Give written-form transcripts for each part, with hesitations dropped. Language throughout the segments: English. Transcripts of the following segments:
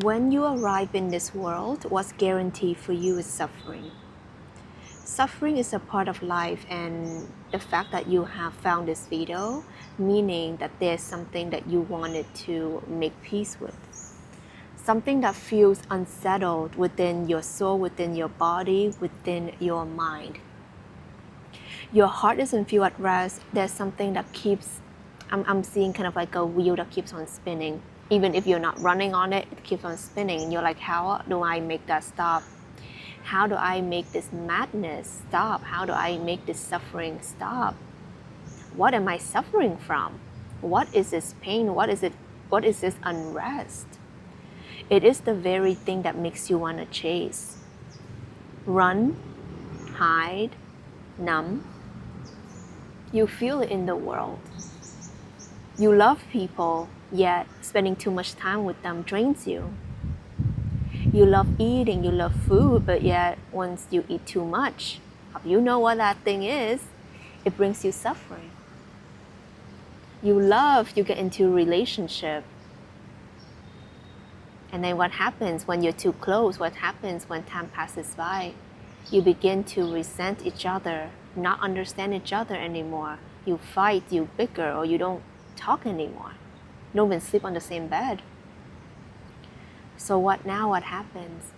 When you arrive in this world, what's guaranteed for you is suffering. Suffering is a part of life, and the fact that you have found this video, meaning that there's something that you wanted to make peace with. Something that feels unsettled within your soul, within your body, within your mind. Your heart doesn't feel at rest. There's something that keeps, I'm seeing kind of like a wheel that keeps on spinning. Even if you're not running on it, it keeps on spinning. And you're like, how do I make that stop? How do I make this madness stop? How do I make this suffering stop? What am I suffering from? What is this pain? What is it? What is this unrest? It is the very thing that makes you want to chase. Run, hide, numb. You feel it in the world. You love people, yet spending too much time with them drains you. You love eating, you love food, but yet once you eat too much, you know what that thing is, it brings you suffering. You love, you get into a relationship. And then what happens when you're too close? What happens when time passes by? You begin to resent each other, not understand each other anymore. You fight, you bicker, or you don't talk anymore. You don't even sleep on the same bed. So what now? What happens?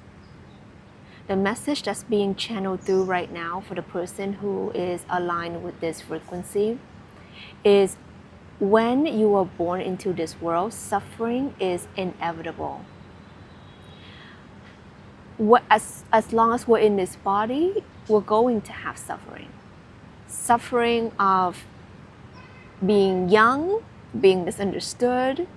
The message that's being channeled through right now for the person who is aligned with this frequency is when you are born into this world, suffering is inevitable. As long as we're in this body, we're going to have suffering. Suffering of being young, being misunderstood,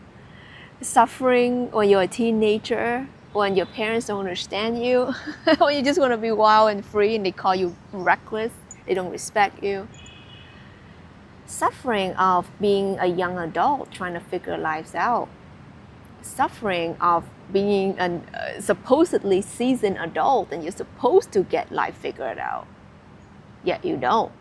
suffering when you're a teenager, when your parents don't understand you, when you just want to be wild and free and they call you reckless, they don't respect you. Suffering of being a young adult trying to figure lives out. Suffering of being a supposedly seasoned adult and you're supposed to get life figured out, yet you don't.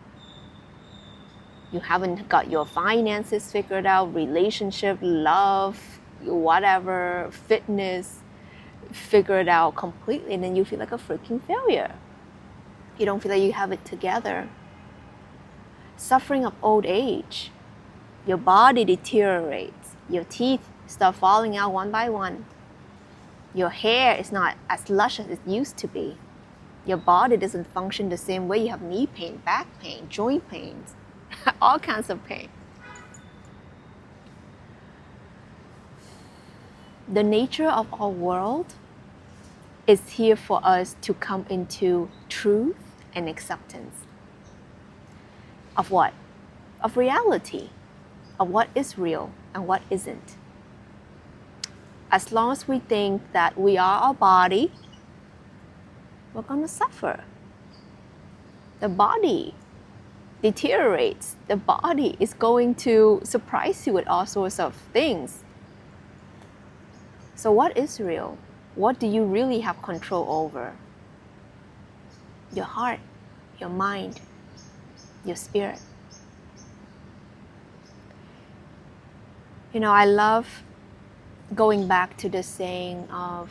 You haven't got your finances figured out, relationship, love, whatever, fitness figured out completely, and then you feel like a freaking failure. You don't feel like you have it together. Suffering of old age. Your body deteriorates. Your teeth start falling out one by one. Your hair is not as lush as it used to be. Your body doesn't function the same way. You have knee pain, back pain, joint pains, all kinds of pain. The nature of our world is here for us to come into truth and acceptance. Of what? Of reality. Of what is real and what isn't. As long as we think that we are our body, we're going to suffer. The body deteriorates. The body is going to surprise you with all sorts of things. So what is real? What do you really have control over? Your heart, your mind, your spirit. You know, I love going back to the saying of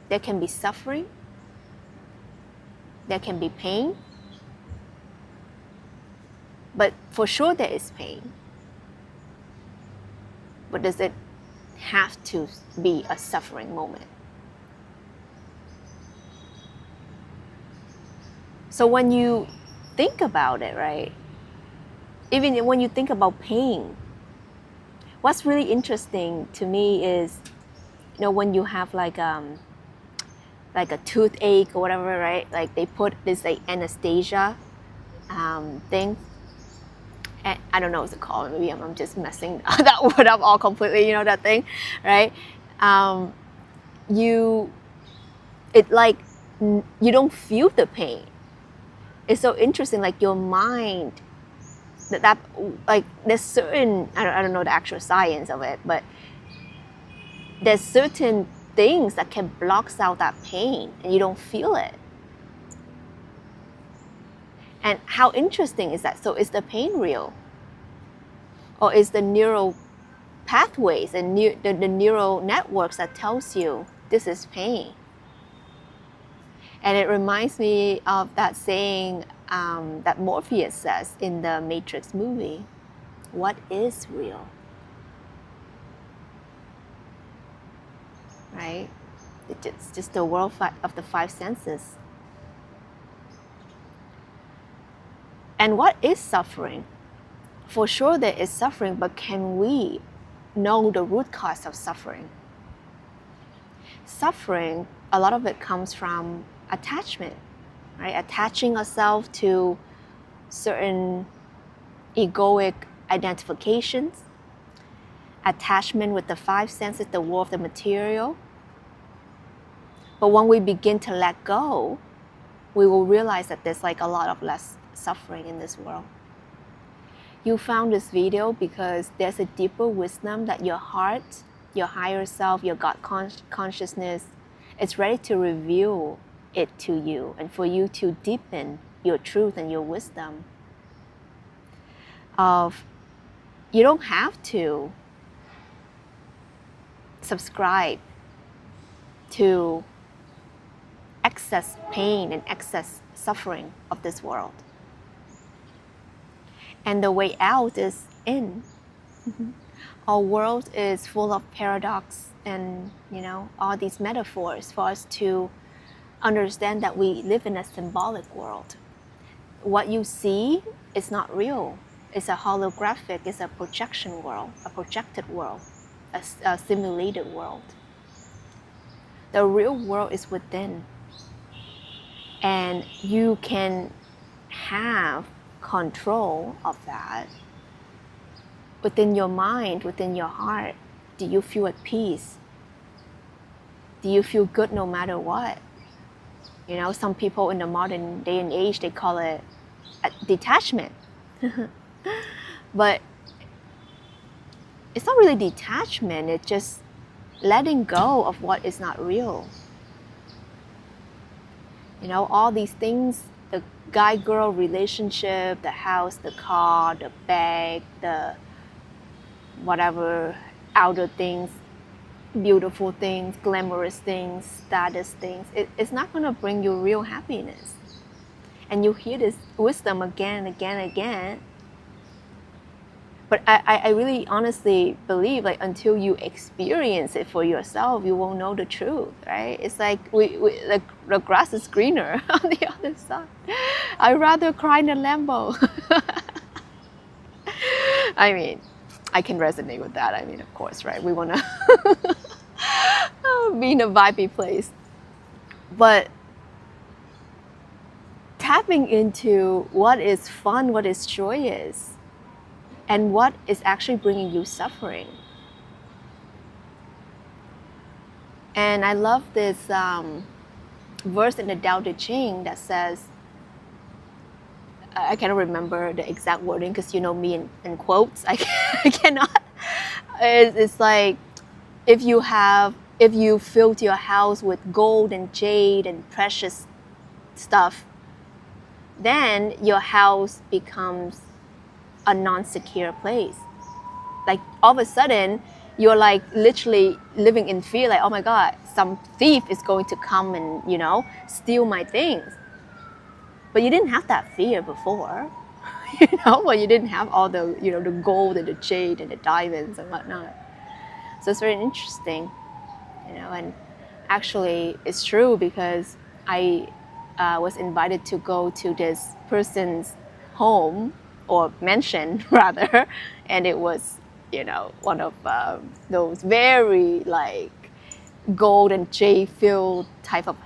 there can be suffering, there can be pain, but for sure there is pain. But does it have to be a suffering moment? So when you think about it, right, even when you think about pain, what's really interesting to me is, you know, when you have like a toothache or whatever, right? Like they put this like anesthesia thing. And I don't know what it's called. Maybe I'm just messing that word up all completely. You know that thing, right? You don't feel the pain. It's so interesting. Like your mind. That like there's certain I don't know the actual science of it, but there's certain things that can block out that pain and you don't feel it. And how interesting is that? So is the pain real? Or is the neural pathways and the neural networks that tells you this is pain. And it reminds me of that saying that Morpheus says in the Matrix movie, what is real? Right? It's just the world of the five senses. And what is suffering? For sure there is suffering, but can we know the root cause of suffering? Suffering, a lot of it comes from attachment, right? Attaching ourselves to certain egoic identifications, attachment with the five senses, the world of the material. But when we begin to let go, we will realize that there's like a lot of less suffering in this world. You found this video because there's a deeper wisdom that your heart, your higher self, your God consciousness is ready to reveal it to you and for you to deepen your truth and your wisdom. You don't have to subscribe to excess pain and excess suffering of this world. And the way out is in. Our world is full of paradox and, all these metaphors for us to understand that we live in a symbolic world. What you see is not real. It's a holographic, it's a projection world, a projected world, a simulated world. The real world is within. And you can have control of that within your mind, within your heart. Do you feel at peace? Do you feel good no matter what? Some people in the modern day and age, they call it detachment. But it's not really detachment, it's just letting go of what is not real. All these things, the guy-girl relationship, the house, the car, the bag, the whatever outer things, beautiful things, glamorous things, status things, it's not going to bring you real happiness. And you hear this wisdom again and again and again. But I really honestly believe until you experience it for yourself, you won't know the truth, right? It's like the grass is greener on the other side. I'd rather cry in a Lambo. I can resonate with that. Of course, right? We want to be in a vibey place. But tapping into what is fun, what is joyous, and what is actually bringing you suffering. And I love this verse in the Tao Te Ching that says, I cannot remember the exact wording because me in quotes, I cannot. It's like, if you filled your house with gold and jade and precious stuff, then your house becomes a non-secure place. All of a sudden, you're literally living in fear, oh my God, some thief is going to come and, steal my things. But you didn't have that fear before, well, you didn't have all the, the gold and the jade and the diamonds and whatnot. So it's very interesting, and actually it's true because I was invited to go to this person's home, or mansion rather, and it was, one of those very gold and jade filled type of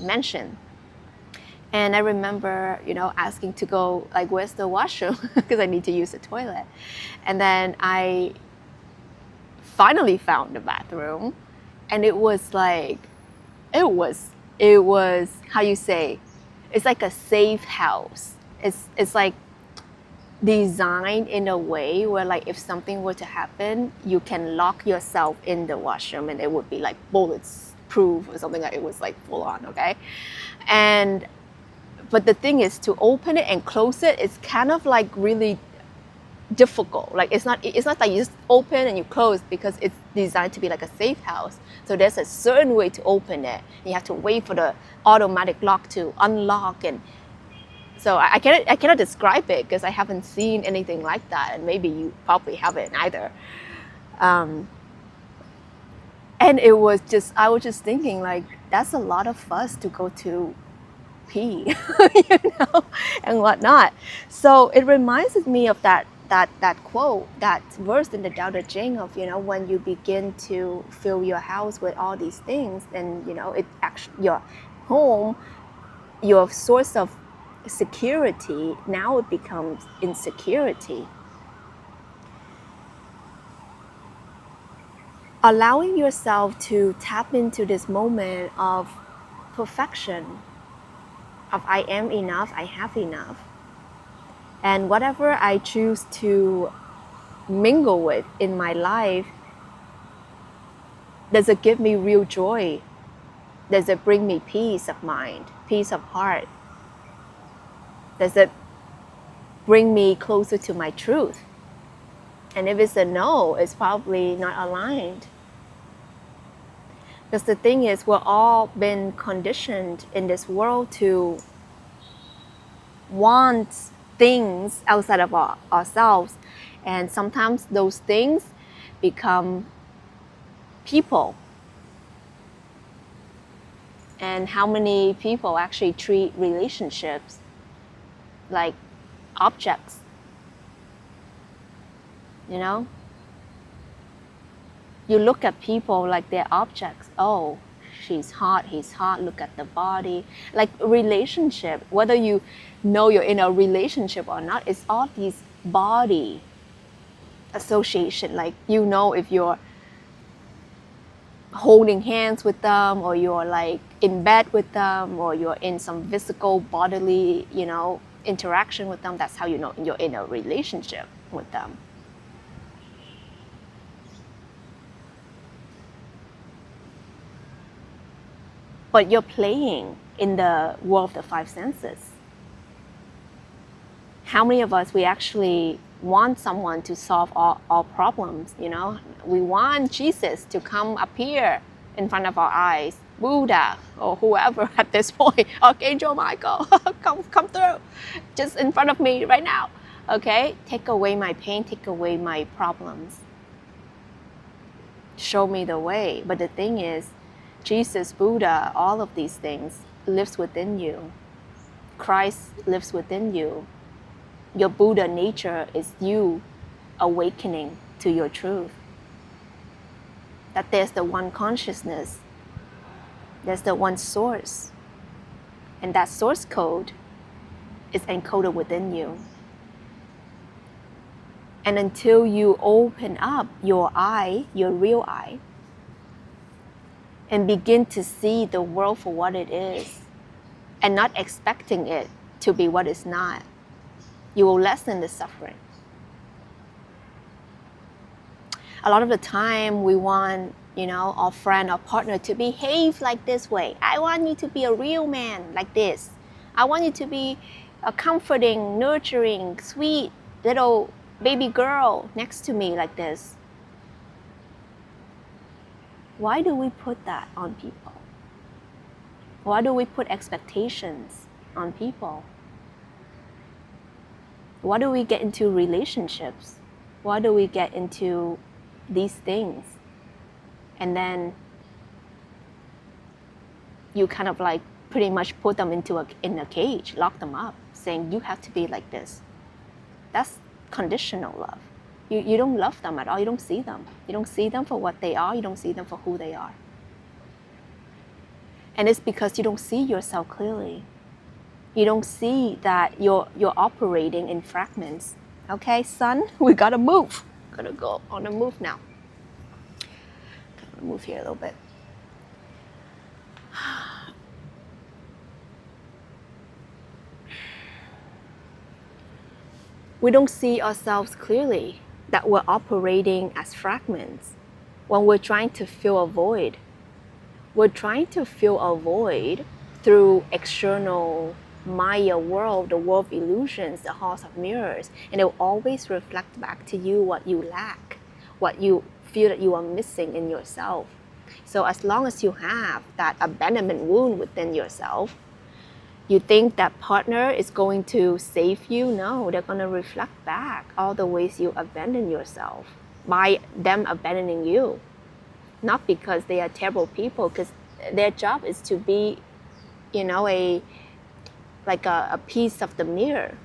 mansion. And I remember, asking to go, where's the washroom? Because I need to use the toilet. And then I finally found the bathroom, and it was how you say, it's like a safe house. It's designed in a way where if something were to happen, you can lock yourself in the washroom and it would be bullets proof or something. It was full on, okay? But the thing is, to open it and close it, it's kind of really difficult. Like it's not like you just open and you close, because it's designed to be like a safe house. So there's a certain way to open it. You have to wait for the automatic lock to unlock, and so I cannot describe it because I haven't seen anything like that, and maybe you probably haven't either. And I was just thinking, like, that's a lot of fuss to go to pee, and whatnot. So it reminds me of that quote, that verse in the Tao Te Ching of, when you begin to fill your house with all these things, and it actually, your home, your source of security, now it becomes insecurity. Allowing yourself to tap into this moment of perfection, of I am enough, I have enough. And whatever I choose to mingle with in my life, does it give me real joy? Does it bring me peace of mind, peace of heart? Does it bring me closer to my truth? And if it's a no, it's probably not aligned. Because the thing is, we're all been conditioned in this world to want things outside of ourselves. And sometimes those things become people. And how many people actually treat relationships like objects? You look at people like they're objects. Oh, she's hot, he's hot, look at the body. Like relationship, whether you know you're in a relationship or not, it's all these body association. Like, if you're holding hands with them, or you're like in bed with them, or you're in some physical bodily, interaction with them, that's how you know you're in a relationship with them. But you're playing in the world of the five senses. How many of us, we actually want someone to solve all problems, We want Jesus to come appear in front of our eyes, Buddha or whoever at this point, Archangel Michael, come through, just in front of me right now, okay? Take away my pain, take away my problems. Show me the way. But the thing is, Jesus, Buddha, all of these things lives within you. Christ lives within you. Your Buddha nature is you awakening to your truth. That there's the one consciousness. There's the one source. And that source code is encoded within you. And until you open up your eye, your real eye, and begin to see the world for what it is, and not expecting it to be what it's not, you will lessen the suffering. A lot of the time we want, our friend or partner to behave like this way. I want you to be a real man like this. I want you to be a comforting, nurturing, sweet little baby girl next to me like this. Why do we put that on people? Why do we put expectations on people? Why do we get into relationships? Why do we get into these things? And then you kind of like pretty much put them in a cage, lock them up, saying you have to be like this. That's conditional love. You don't love them at all. You don't see them. You don't see them for what they are. You don't see them for who they are. And it's because you don't see yourself clearly. You don't see that you're operating in fragments. Okay, son, we gotta move. Gotta go on the move now. Gotta move here a little bit. We don't see ourselves clearly, that we're operating as fragments when we're trying to fill a void. We're trying to fill a void through external Maya world, the world of illusions, the house of mirrors, and it will always reflect back to you what you lack, what you feel that you are missing in yourself. So as long as you have that abandonment wound within yourself, you think that partner is going to save you? No, they're going to reflect back all the ways you abandon yourself by them abandoning you. Not because they are terrible people, because their job is to be, a piece of the mirror.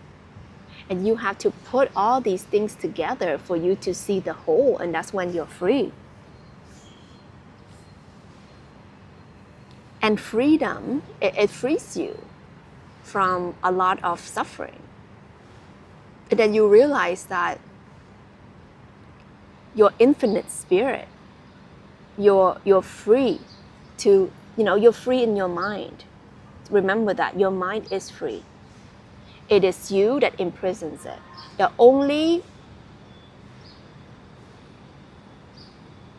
And you have to put all these things together for you to see the whole, and that's when you're free. And freedom, it frees you from a lot of suffering. And then you realize that your infinite spirit, you're free to, you're free in your mind. Remember that your mind is free. It is you that imprisons it. The only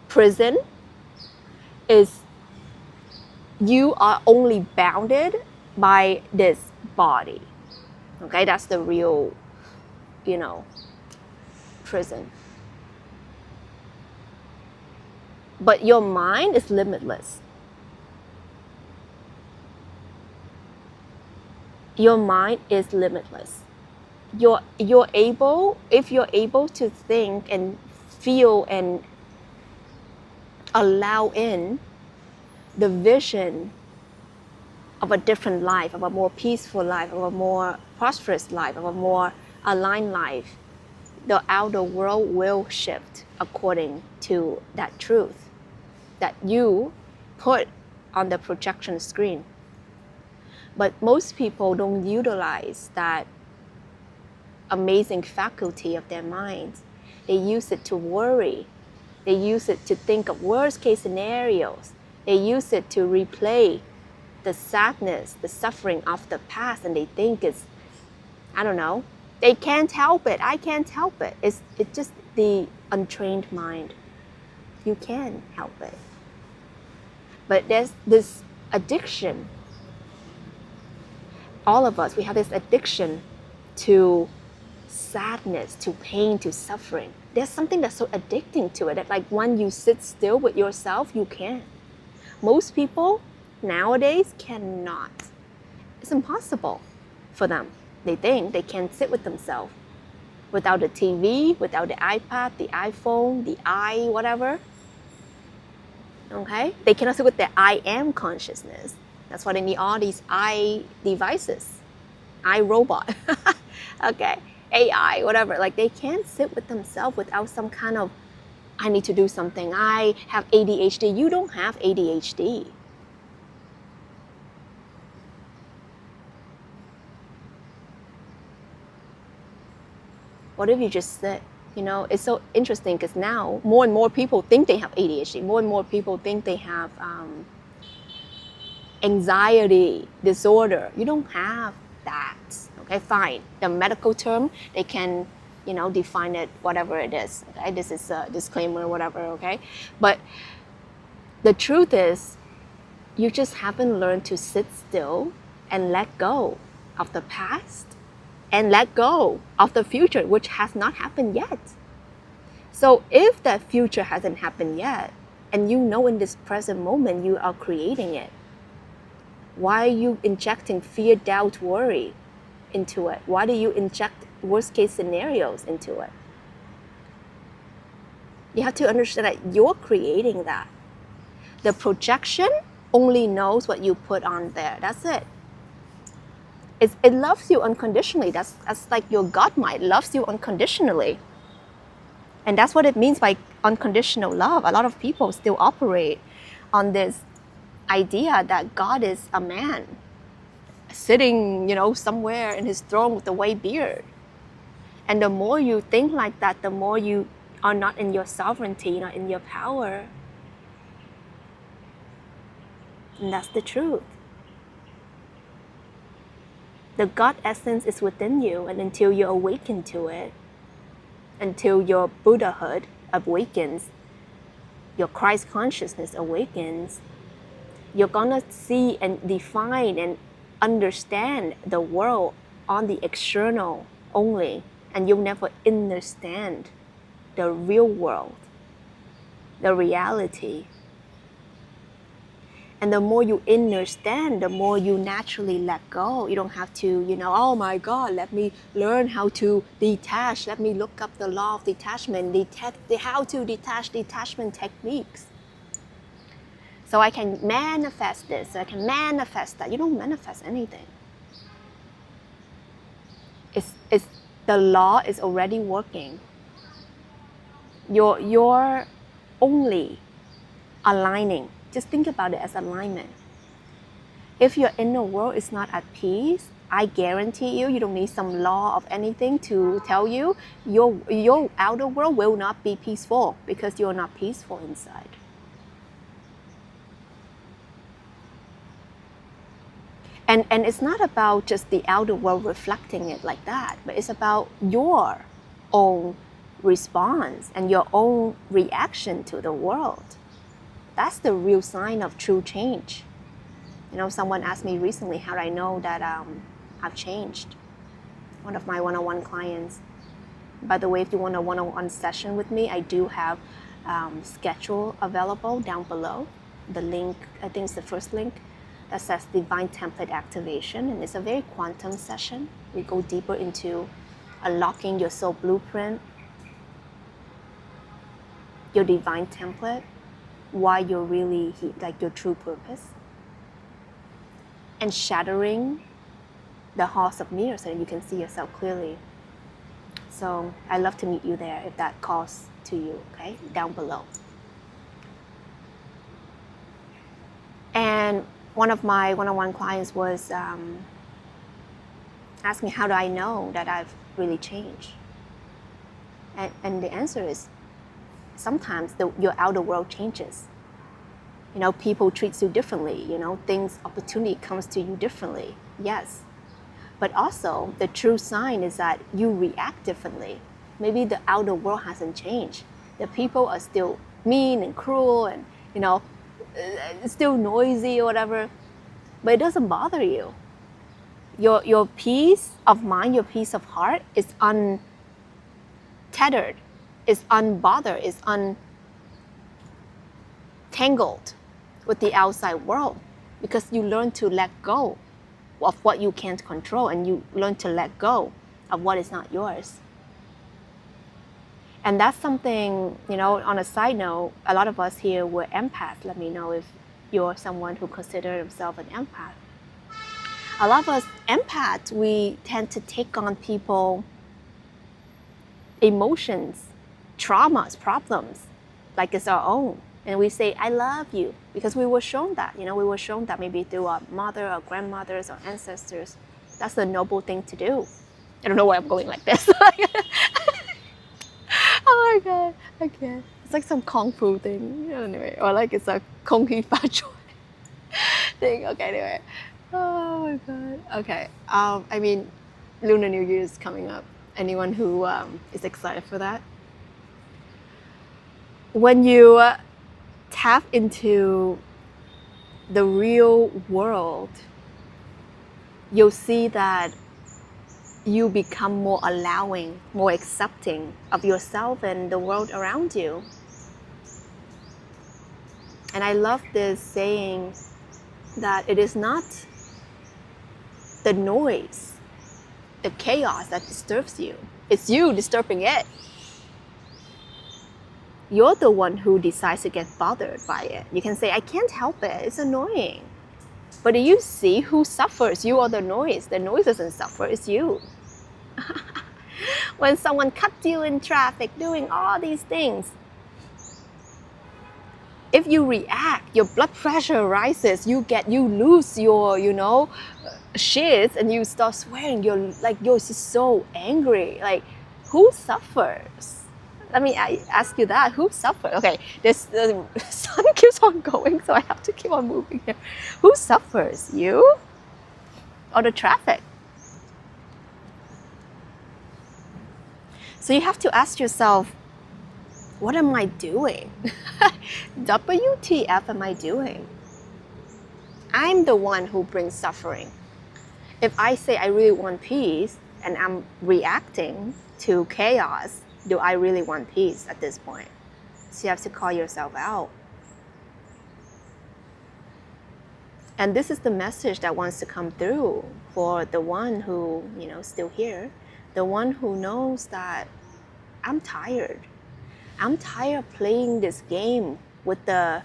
prison is you are only bounded by this body. Okay, that's the real, prison. But your mind is limitless. Your mind is limitless. If you're able to think and feel and allow in the vision of a different life, of a more peaceful life, of a more prosperous life, of a more aligned life, the outer world will shift according to that truth that you put on the projection screen. But most people don't utilize that amazing faculty of their minds. They use it to worry. They use it to think of worst case scenarios. They use it to replay the sadness, the suffering of the past, and they think it's, they can't help it. I can't help it. It's just the untrained mind. You can help it. But there's this addiction. All of us, we have this addiction to sadness, to pain, to suffering. There's something that's so addicting to it that like when you sit still with yourself, you can't. Most people nowadays cannot. It's impossible for them. They think they can sit with themselves without the TV, without the iPad, the iPhone, the whatever. Okay? They cannot sit with their I am consciousness. That's why they need all these devices, robot, okay, AI, whatever. Like they can't sit with themselves without some kind of, I need to do something. I have ADHD. You don't have ADHD. What if you just sit? It's so interesting because now more and more people think they have ADHD. More and more people think they have anxiety disorder. You don't have that. Okay, fine. The medical term, they can, define it, whatever it is. Okay, this is a disclaimer, whatever. Okay, but the truth is, you just haven't learned to sit still and let go of the past and let go of the future, which has not happened yet. So if that future hasn't happened yet, and in this present moment you are creating it, why are you injecting fear, doubt, worry into it? Why do you inject worst case scenarios into it? You have to understand that you're creating that. The projection only knows what you put on there. That's it. It loves you unconditionally. That's like your God mind loves you unconditionally. And that's what it means by unconditional love. A lot of people still operate on this idea that God is a man sitting, somewhere in his throne with a white beard. And the more you think like that, the more you are not in your sovereignty, not in your power. And that's the truth. The God essence is within you, and until you awaken to it, until your Buddhahood awakens, your Christ consciousness awakens, you're gonna see and define and understand the world on the external only, and you'll never understand the real world, the reality. And the more you understand, the more you naturally let go. You don't have to, oh my God, let me learn how to detach. Let me look up the law of detachment, how to detach detachment techniques. So I can manifest this, I can manifest that. You don't manifest anything. It's the law is already working. You're only aligning. Just think about it as alignment. If your inner world is not at peace, I guarantee you don't need some law of anything to tell you your outer world will not be peaceful, because you're not peaceful inside. And it's not about just the outer world reflecting it like that, but it's about your own response and your own reaction to the world. That's the real sign of true change. Someone asked me recently, how do I know that I've changed? One of my one-on-one clients. By the way, if you want a one-on-one session with me, I do have schedule available down below. The link, I think it's the first link, that says Divine Template Activation, and it's a very quantum session. We go deeper into unlocking your soul blueprint, your divine template, why you're really your true purpose, and shattering the halls of mirrors so that you can see yourself clearly. So I'd love to meet you there if that calls to you, okay? Down below. And one of my one-on-one clients was asking, how do I know that I've really changed? And the answer is, sometimes your outer world changes. People treat you differently, opportunity comes to you differently, yes. But also, the true sign is that you react differently. Maybe the outer world hasn't changed. The people are still mean and cruel and, still noisy or whatever, but it doesn't bother you. Your peace of mind, your peace of heart is untethered, is unbothered, is untangled with the outside world, because you learn to let go of what you can't control, and you learn to let go of what is not yours. And that's something, on a side note, a lot of us here were empaths. Let me know if you're someone who considers himself an empath. A lot of us empaths, we tend to take on people emotions, traumas, problems, like it's our own. And we say, I love you, because we were shown that. We were shown that maybe through our mother, our grandmothers, our ancestors. That's the noble thing to do. I don't know why I'm going like this. Oh my God, I can't. It's like some kung fu thing, anyway. Or like it's a kung fu fa choi thing. Okay, anyway. Oh my God. Okay. Lunar New Year is coming up. Anyone who is excited for that? When you tap into the real world, you'll see that you become more allowing, more accepting of yourself and the world around you. And I love this saying that it is not the noise, the chaos that disturbs you. It's you disturbing it. You're the one who decides to get bothered by it. You can say, I can't help it, it's annoying. But do you see who suffers? You or the noise? The noise doesn't suffer, it's you. When someone cuts you in traffic, doing all these things, if you react, your blood pressure rises, you lose your, shit, and you start swearing, you're just so angry. Like, who suffers? Let me ask you that. Who suffers? Okay, the sun keeps on going, so I have to keep on moving here. Who suffers? You or the traffic? So you have to ask yourself, what am I doing? WTF am I doing? I'm the one who brings suffering. If I say I really want peace and I'm reacting to chaos, do I really want peace at this point? So you have to call yourself out. And this is the message that wants to come through for the one who, still here, the one who knows that I'm tired. I'm tired of playing this game with the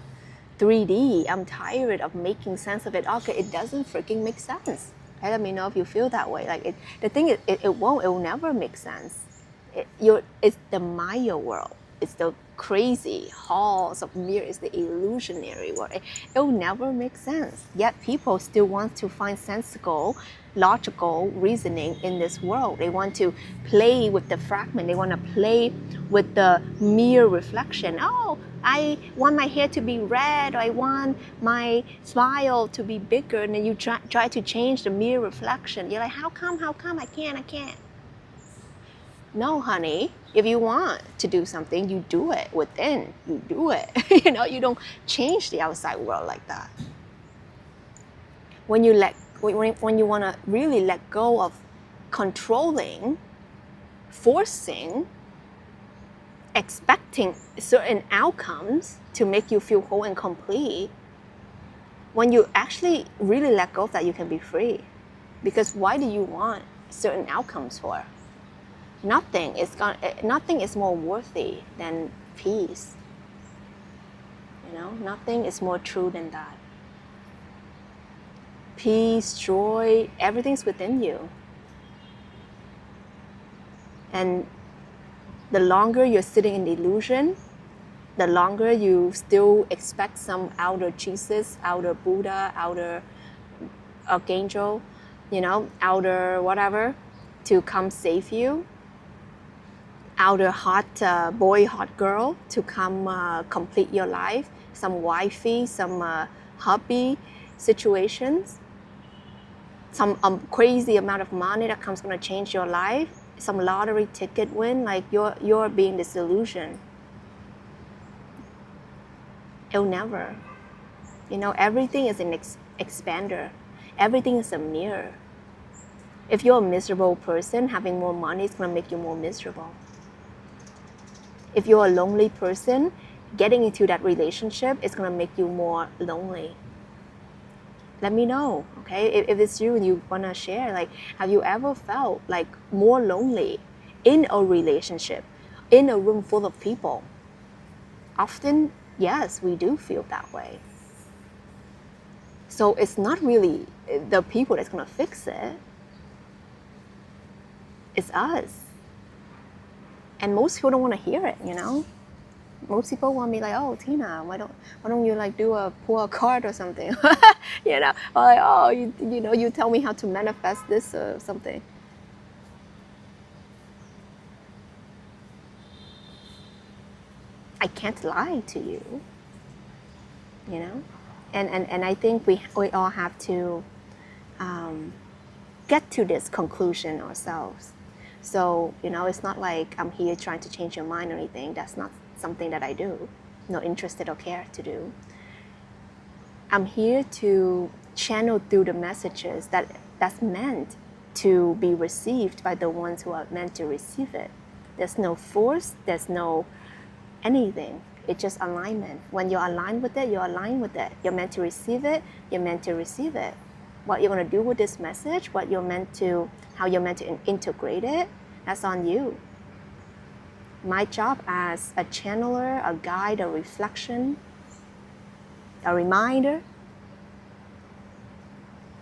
3D. I'm tired of making sense of it. Okay, it doesn't freaking make sense. Okay, let me know if you feel that way. Like the thing is, it will never make sense. It's the Maya world. It's the crazy halls of mirrors. It's the illusionary world. It will never make sense. Yet people still want to find sensical, logical reasoning in this world. They want to play with the fragment. They want to play with the mirror reflection. Oh, I want my hair to be red, or I want my smile to be bigger, and then you try to change the mirror reflection. You're like, how come, I can't. No, honey, if you want to do something, you do it within, you do it. You don't change the outside world like that. When you want to really let go of controlling, forcing, expecting certain outcomes to make you feel whole and complete, when you actually really let go of that, you can be free. Because why do you want certain outcomes for? Nothing is more worthy than peace. Nothing is more true than that. Peace, joy, everything's within you. And the longer you're sitting in the illusion, the longer you still expect some outer Jesus, outer Buddha, outer archangel, outer whatever, to come save you, outer hot boy, hot girl to come complete your life, some wifey, some hubby situations, some crazy amount of money that comes going to change your life, some lottery ticket win, like you're being disillusioned. It'll never. Everything is an expander. Everything is a mirror. If you're a miserable person, having more money is going to make you more miserable. If you're a lonely person, getting into that relationship is going to make you more lonely. Let me know, okay? If it's you and you want to share, like, have you ever felt like more lonely in a relationship, in a room full of people? Often, yes, we do feel that way. So it's not really the people that's going to fix it. It's us. And most people don't want to hear it, Most people want me like, oh, Tina, why don't you like pull a card or something, or like, oh, you tell me how to manifest this or something. I can't lie to you, and I think we all have to get to this conclusion ourselves. So, it's not like I'm here trying to change your mind or anything. That's not something that I do, no interested or care to do. I'm here to channel through the messages that's meant to be received by the ones who are meant to receive it. There's no force, there's no anything. It's just alignment. When you're aligned with it, you're aligned with it. You're meant to receive it, you're meant to receive it. What you're going to do with this message, how you're meant to integrate it, that's on you. My job as a channeler, a guide, a reflection, a reminder,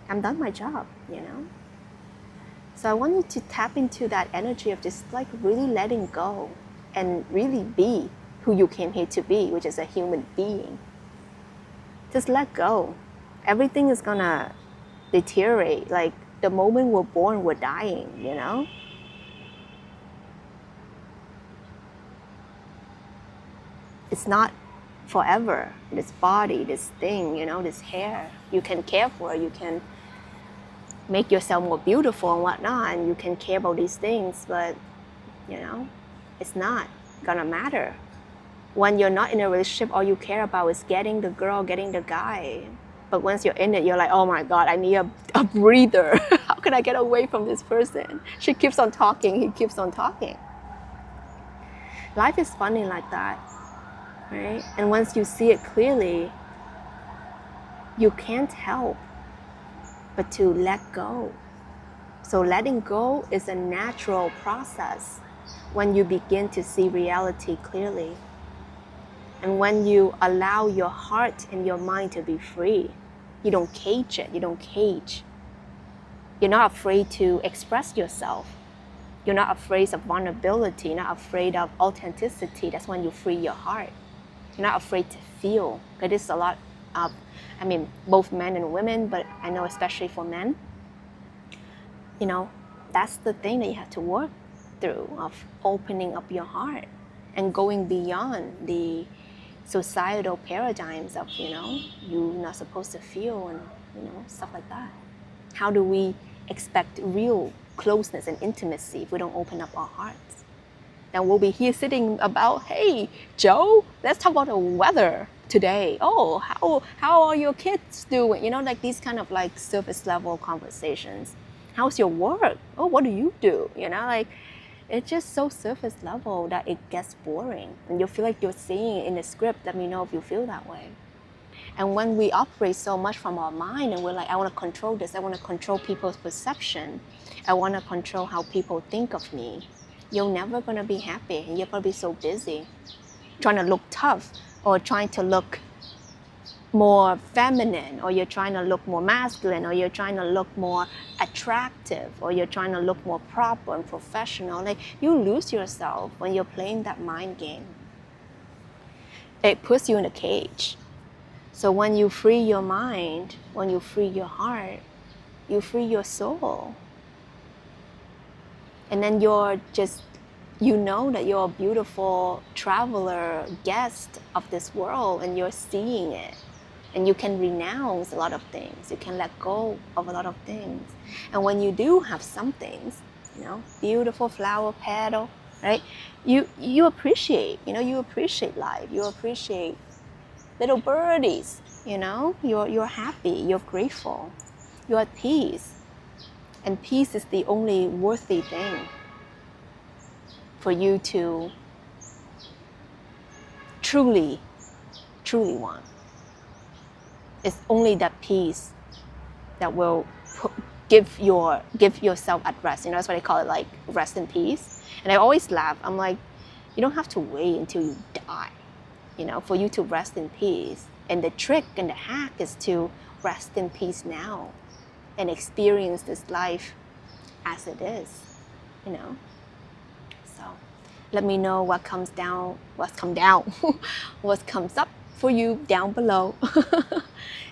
I'm done my job, So I want you to tap into that energy of just like really letting go and really be who you came here to be, which is a human being. Just let go. Everything is gonna deteriorate. Like the moment we're born, we're dying, It's not forever. This body, this thing, this hair, you can care for, you can make yourself more beautiful and whatnot, and you can care about these things, but, it's not gonna matter. When you're not in a relationship, all you care about is getting the girl, getting the guy. But once you're in it, you're like, oh my God, I need a breather. can I get away from this person? She keeps on talking, he keeps on talking. Life is funny like that, right? And once you see it clearly, you can't help but to let go. So letting go is a natural process when you begin to see reality clearly. And when you allow your heart and your mind to be free, you don't cage it, you don't cage. You're not afraid to express yourself. You're not afraid of vulnerability, you're not afraid of authenticity. That's when you free your heart. You're not afraid to feel. It is a lot of, both men and women, but I know especially for men, that's the thing that you have to work through, of opening up your heart and going beyond the societal paradigms of, you're not supposed to feel and, stuff like that. How do we expect real closeness and intimacy if we don't open up our hearts? Then we'll be here sitting about, hey, Joe, let's talk about the weather today. Oh, how are your kids doing? Like these kind of like surface level conversations. How's your work? Oh, what do you do? Like it's just so surface level that it gets boring. And you feel like you're seeing it in the script. Let me know if you feel that way. And when we operate so much from our mind and we're like, I want to control this, I want to control people's perception, I want to control how people think of me, you're never going to be happy. And you're going to be so busy trying to look tough, or trying to look more feminine, or you're trying to look more masculine, or you're trying to look more attractive, or you're trying to look more proper and professional. Like you lose yourself when you're playing that mind game. It puts you in a cage. So when you free your mind, when you free your heart, you free your soul. And then you're just, that you're a beautiful traveler, guest of this world, and you're seeing it. And you can renounce a lot of things. You can let go of a lot of things. And when you do have some things, beautiful flower petal, right? You appreciate, you appreciate life. You appreciate little birdies, you're happy, you're grateful, you're at peace. And peace is the only worthy thing for you to truly, truly want. It's only that peace that will give yourself at rest. That's what I call it, like rest in peace. And I always laugh. I'm like, you don't have to wait until you die, for you to rest in peace. And the trick and the hack is to rest in peace now and experience this life as it is, So let me know what comes up for you down below.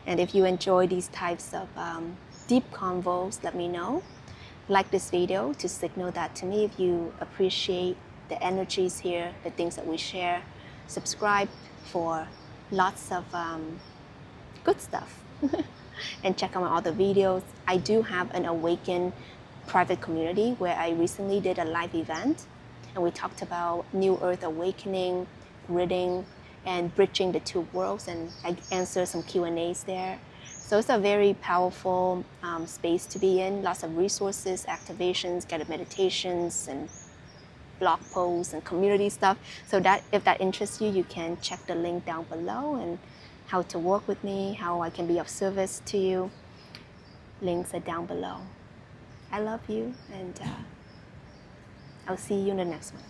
And if you enjoy these types of deep convos, let me know. Like this video to signal that to me if you appreciate the energies here, the things that we share. Subscribe for lots of good stuff. And check out my other videos. I do have an Awaken private community where I recently did a live event, and we talked about New Earth awakening, reading, and bridging the two worlds, and I answered some Q&As there. So it's a very powerful space to be in. Lots of resources, activations, guided meditations, and blog posts and community stuff. So that if that interests you, you can check the link down below, and how to work with me, how I can be of service to you. Links are down below. I love you, and I'll see you in the next one.